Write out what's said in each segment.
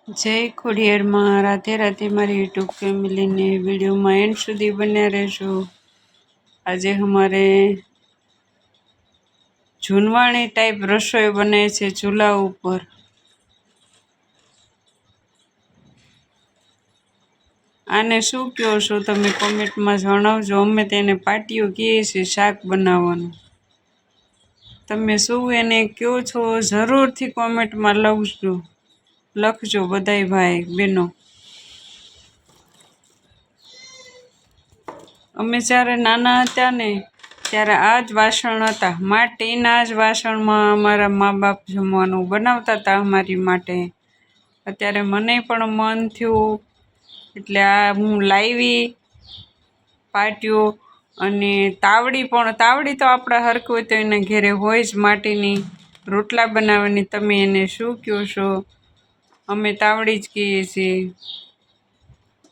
જય ખોડિયારમાં રાધે રાધે મારી यूट्यूब ફેમિલીને वीडियो एंड સુધી બન્યા રહેજો। આજે हमारे झूनवाणी टाइप रसोई बने છે ચૂલા ઉપર। આને શું કહો છો તમે કોમેન્ટમાં જણાવજો। અમે તેને પાટિયું કહીએ છીએ શાક બનાવવાનું। તમે શું એને કહો છો જરૂરથી કોમેન્ટમાં લખજો બધાય ભાઈ બહેનો। અમે જ્યારે નાના હતા ને ત્યારે આ જ વાસણ હતા, માટીના જ વાસણમાં અમારા મા બાપ જમવાનું બનાવતા હતા અમારી માટે। અત્યારે મને પણ મન થયું એટલે આ હું લાવી પાટિયું। અને તાવડી તો આપણા હરખું હોય તો એના ઘેરે હોય જ માટીની રોટલા બનાવવાની। તમે એને શું કહો છો? અમે તાવડી જ કહીએ છીએ।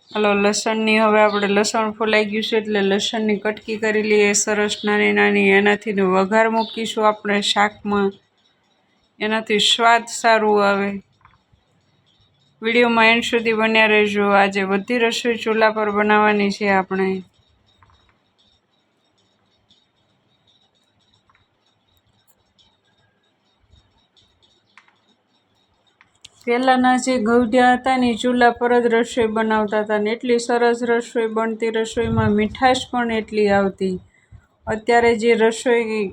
હલો લસણની હવે આપણે લસણ ફોલાઈ ગયું છે એટલે લસણની કટકી કરી લઈએ સરસ નાની નાની। એનાથી વઘાર મૂકીશું આપણે શાકમાં, એનાથી સ્વાદ સારું આવે। વિડીયોમાં એન્ડ સુધી બન્યા રહેજો। આજે બધી રસોઈ ચૂલા પર બનાવવાની છે આપણે। પહેલાંના જે ગૌઢિયા હતા ને ચૂલા પર જ રસોઈ બનાવતા હતા ને એટલી સરસ રસોઈ બનતી, રસોઈમાં મીઠાશ પણ એટલી આવતી। અત્યારે જે રસોઈ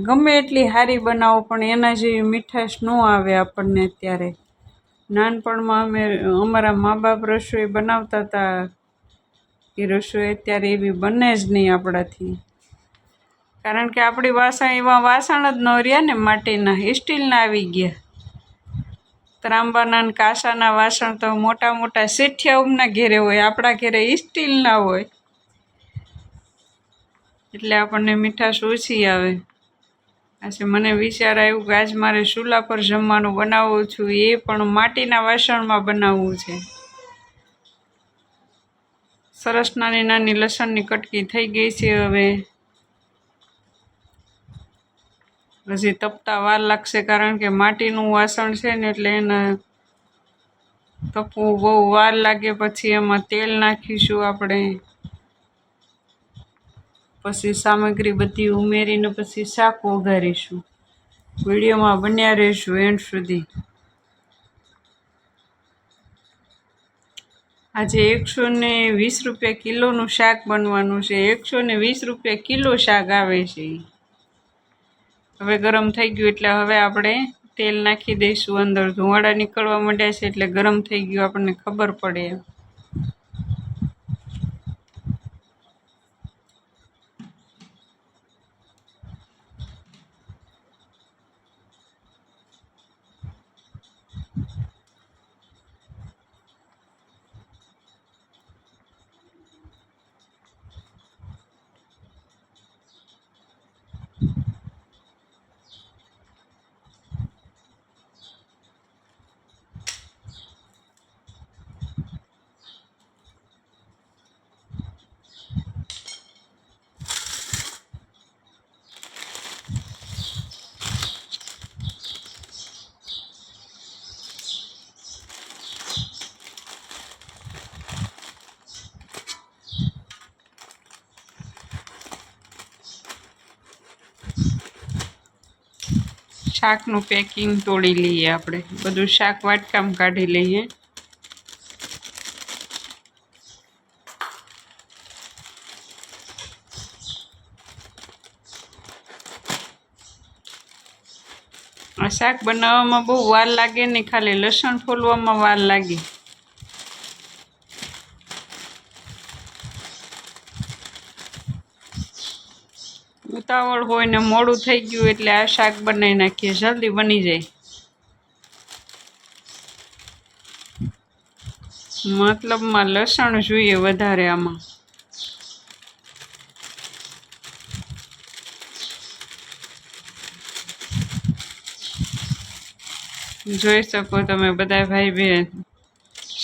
ગમે એટલી સારી બનાવો પણ એના જેવી મીઠાશ ન આવે આપણને। અત્યારે નાનપણમાં અમારા મા બાપ રસોઈ બનાવતા હતા એ રસોઈ અત્યારે એવી બને જ નહીં આપણાથી। કારણ કે આપણી એવા વાસણ જ ન રહ્યા ને, માટીના સ્ટીલના આવી ગયા। ત્રાંબાના ને કાંસાના વાસણ તો મોટા મોટા શેઠિયાઓના ઘેરે હોય, આપણા ઘેરે સ્ટીલના હોય એટલે આપણને મીઠાશ ઓછી આવે। આજે મને વિચાર આવ્યું કે આજ મારે ચૂલા પર જમવાનું બનાવવું છું, એ પણ માટીના વાસણમાં બનાવવું છે। સરસ નાની નાની લસણની કટકી થઈ ગઈ છે। હવે હજી તપતા વાર લાગશે કારણ કે માટીનું વાસણ છે ને એટલે એને તપવું બહુ વાર લાગે। પછી એમાં તેલ નાખીશું આપણે, પછી સામગ્રી બધી ઉમેરીને પછી શાક વઘારીશું। વિડીયોમાં બન્યા રહેજો એન્ડ સુધી। આજે 120 રૂપિયા કિલોનું શાક બનવાનું છે। 120 રૂપિયા કિલો શાક આવે છે। હવે ગરમ થઈ ગયું એટલે હવે આપણે તેલ નાખી દઈશું અંદર। ધુવાડા નીકળવા માંડ્યા છે એટલે ગરમ થઈ ગયું આપણને ખબર પડે। શાકનું પેકિંગ તોડી લઈએ આપણે, બધું શાક વાટકામાં કાઢી લઈએ। આ શાક બનાવવામાં બહુ વાર લાગે ને, ખાલી લસણ ફોલવામાં વાર લાગે। ઉતાવળ હોય ને મોડું થઈ ગયું એટલે આ શાક બનાવી નાખીએ, જલ્દી બની જાય। મતલબમાં લસણ જોઈએ વધારે આમાં। જોઈ શકો તમે બધા ભાઈ બહેન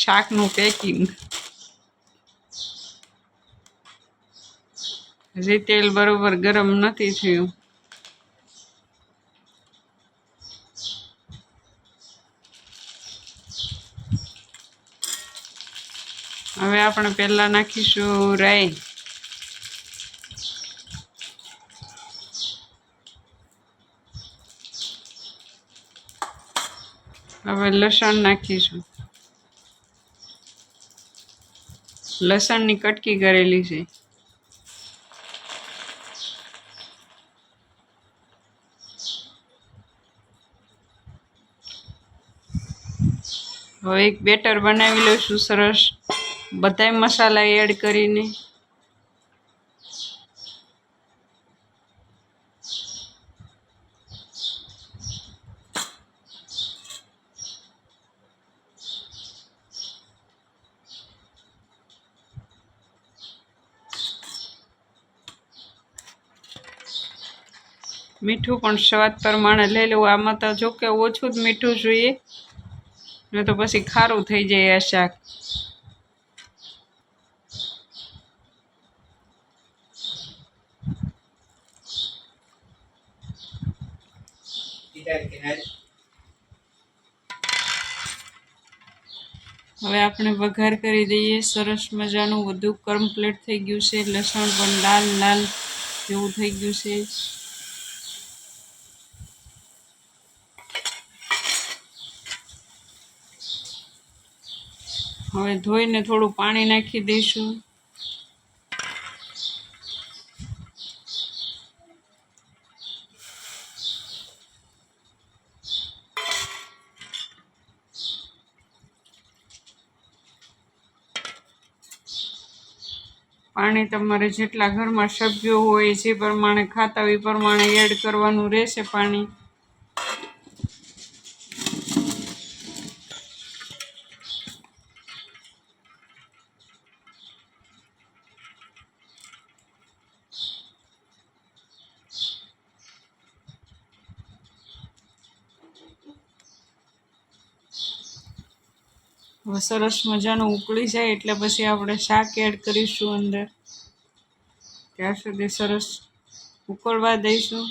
શાકનું પેકિંગ। હજી તેલ બરોબર ગરમ નથી થયું। હવે આપણે પહેલાં નાખીશું રાઈ, હવે લસણ નાખીશું, લસણની કટકી કરેલી છે. હવે એક બેટર બનાવી લઈશું સરસ, બધાય મસાલા એડ કરીને. મીઠું પણ સ્વાદ પ્રમાણે લઈ લેવું. આમાં તો જો કે ઓછું જ મીઠું જોઈએ, ને તો પછી ખારું થઈ જાય આ શાક. હવે આપણે વઘાર કરી દઈએ. સરસ મજાનું બધું કમ્પ્લીટ થઈ ગયું છે. લસણ પણ લાલ લાલ જેવું થઈ ગયું છે. હવે ધોઈને થોડું પાણી નાખી દઈશું. પાણી તમારે જેટલા ઘરમાં સભ્યો હોય જે પ્રમાણે ખાતા હોય એ પ્રમાણે એડ કરવાનું રહેશે પાણી. હવે સરસ મજાનું ઉકળી જાય એટલે પછી આપણે શાક એડ કરીશું અંદર. ત્યાં સુધી સરસ ઉકળવા દઈશું.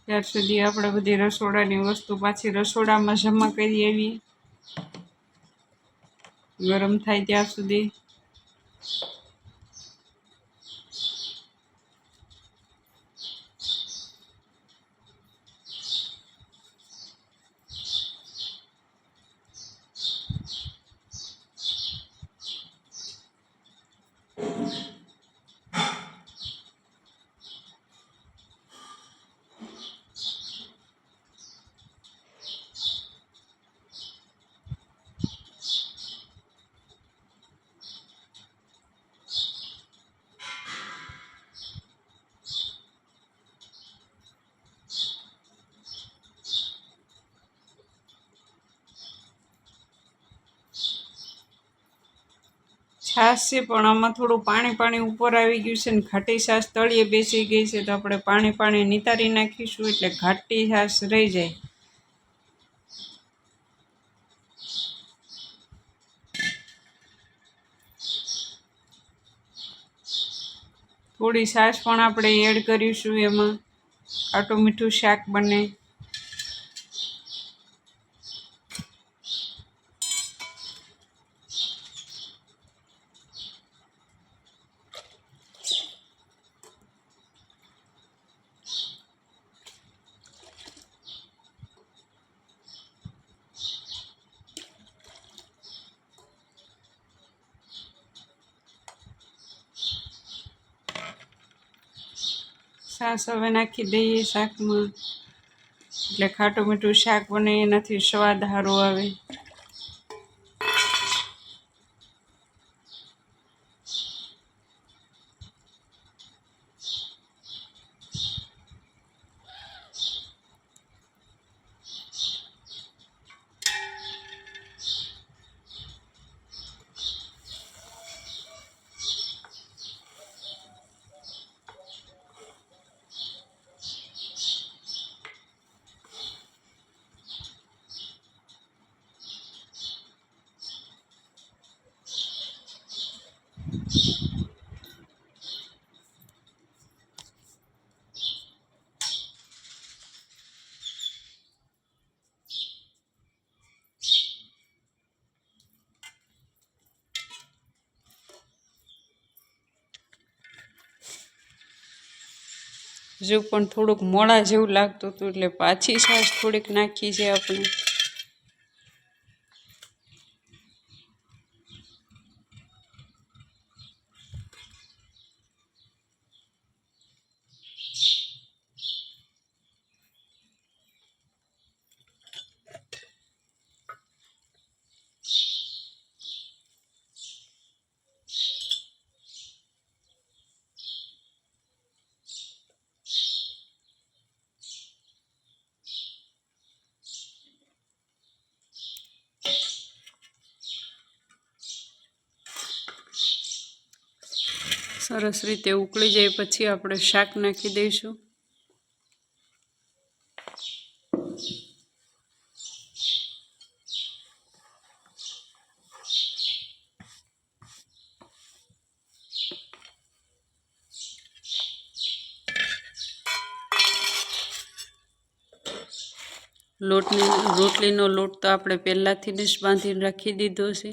ત્યાર સુધી આપણે બધી રસોડાની વસ્તુ પાછી રસોડામાં જમા કરી આવીએ, ગરમ થાય ત્યાં સુધી. છાશ છે પણ આમાં થોડું પાણી ઉપર આવી ગયું છે ને ઘાટી છાશ તળિયે બેસી ગઈ છે, તો આપણે પાણી નિતારી નાખીશું એટલે ઘાટી છાશ રહી જાય. થોડી છાશ પણ આપણે એડ કરીશું, એમાં ખાટું મીઠું શાક બને. છાશ હવે નાખી દઈએ શાકમાં એટલે ખાટું મીઠું શાક બને, એનાથી સ્વાદ સારો આવે. હજુ પણ થોડુંક મોડા જેવું લાગતું હતું એટલે પાછી છાશ થોડીક નાખી છે આપણે. સરસ રીતે ઉકળી જાય પછી આપણે શાક નાખી દઈશું. રોટલીનો લોટ તો આપણે પહેલાંથી જ બાંધીને રાખી દીધો છે.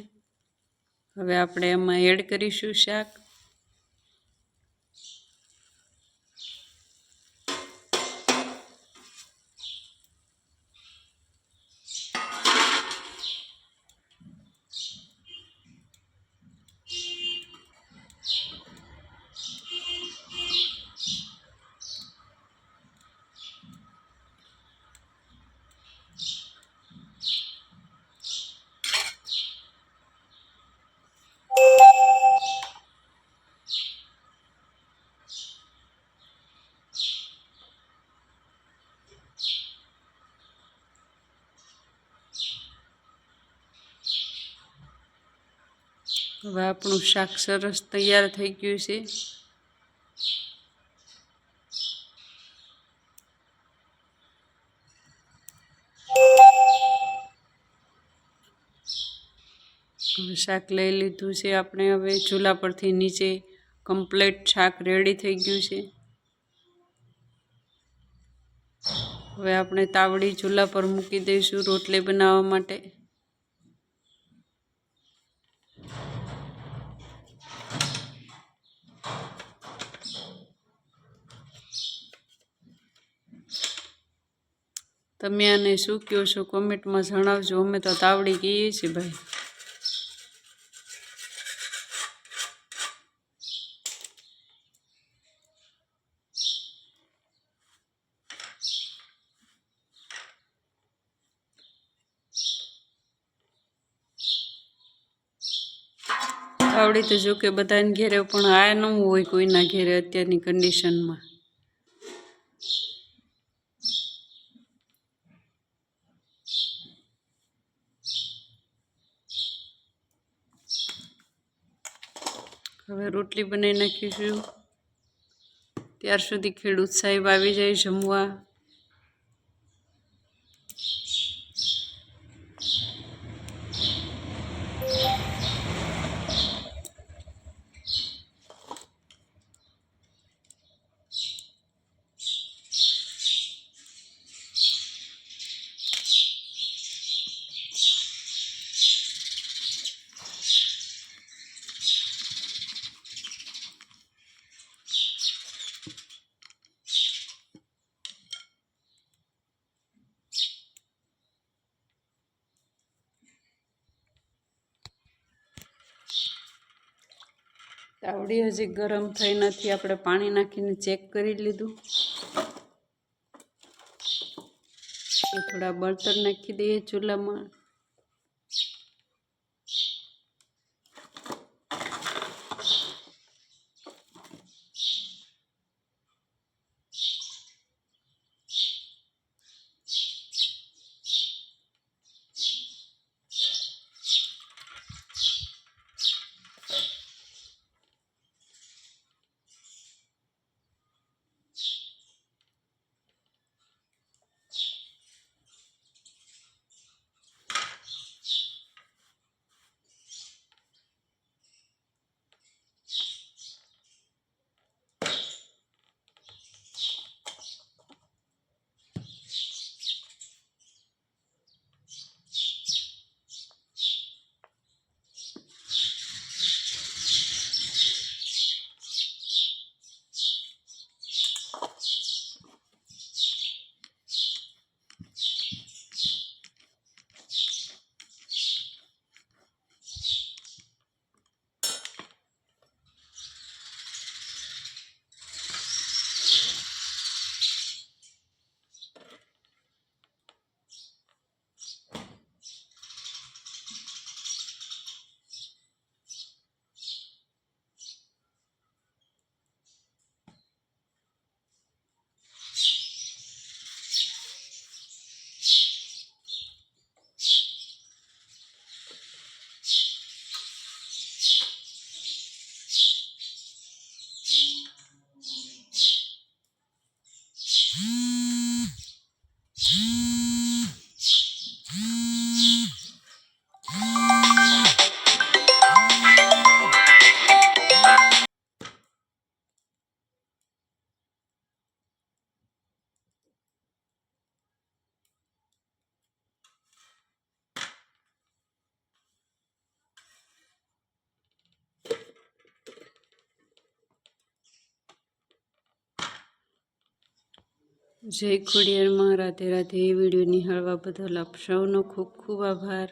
હવે આપણે એમાં એડ કરીશું શાક. હવે આપણું શાક સરસ તૈયાર થઈ ગયું છે. હવે શાક લઈ લીધું છે આપણે. હવે ચૂલા પરથી નીચે કમ્પ્લીટ શાક રેડી થઈ ગયું છે. હવે આપણે તાવડી ચૂલા પર મૂકી દઈશું રોટલી બનાવવા માટે. તમે આને શું કહો છો કોમેન્ટમાં જણાવજો. અમે તો તાવડી કહીએ છીએ ભાઈ. તાવડી તો જો કે બધાને ઘેરે પણ આ ન હોય કોઈના ઘેરે અત્યારની કન્ડિશનમાં. હવે રોટલી બનાવી નાખીશું. ત્યાર સુધી ખેડૂત સાહેબ આવી જાય જમવા. તાવડી હજી ગરમ થઈ નથી. આપણે પાણી નાખીને ચેક કરી લીધું. થોડા બળતણ નાખી દઈએ ચૂલામાં. જય ખોડિયારમાં, રાધે રાધે. વિડીયો નિહાળવા બદલ આપ સૌનો ખૂબ ખૂબ આભાર.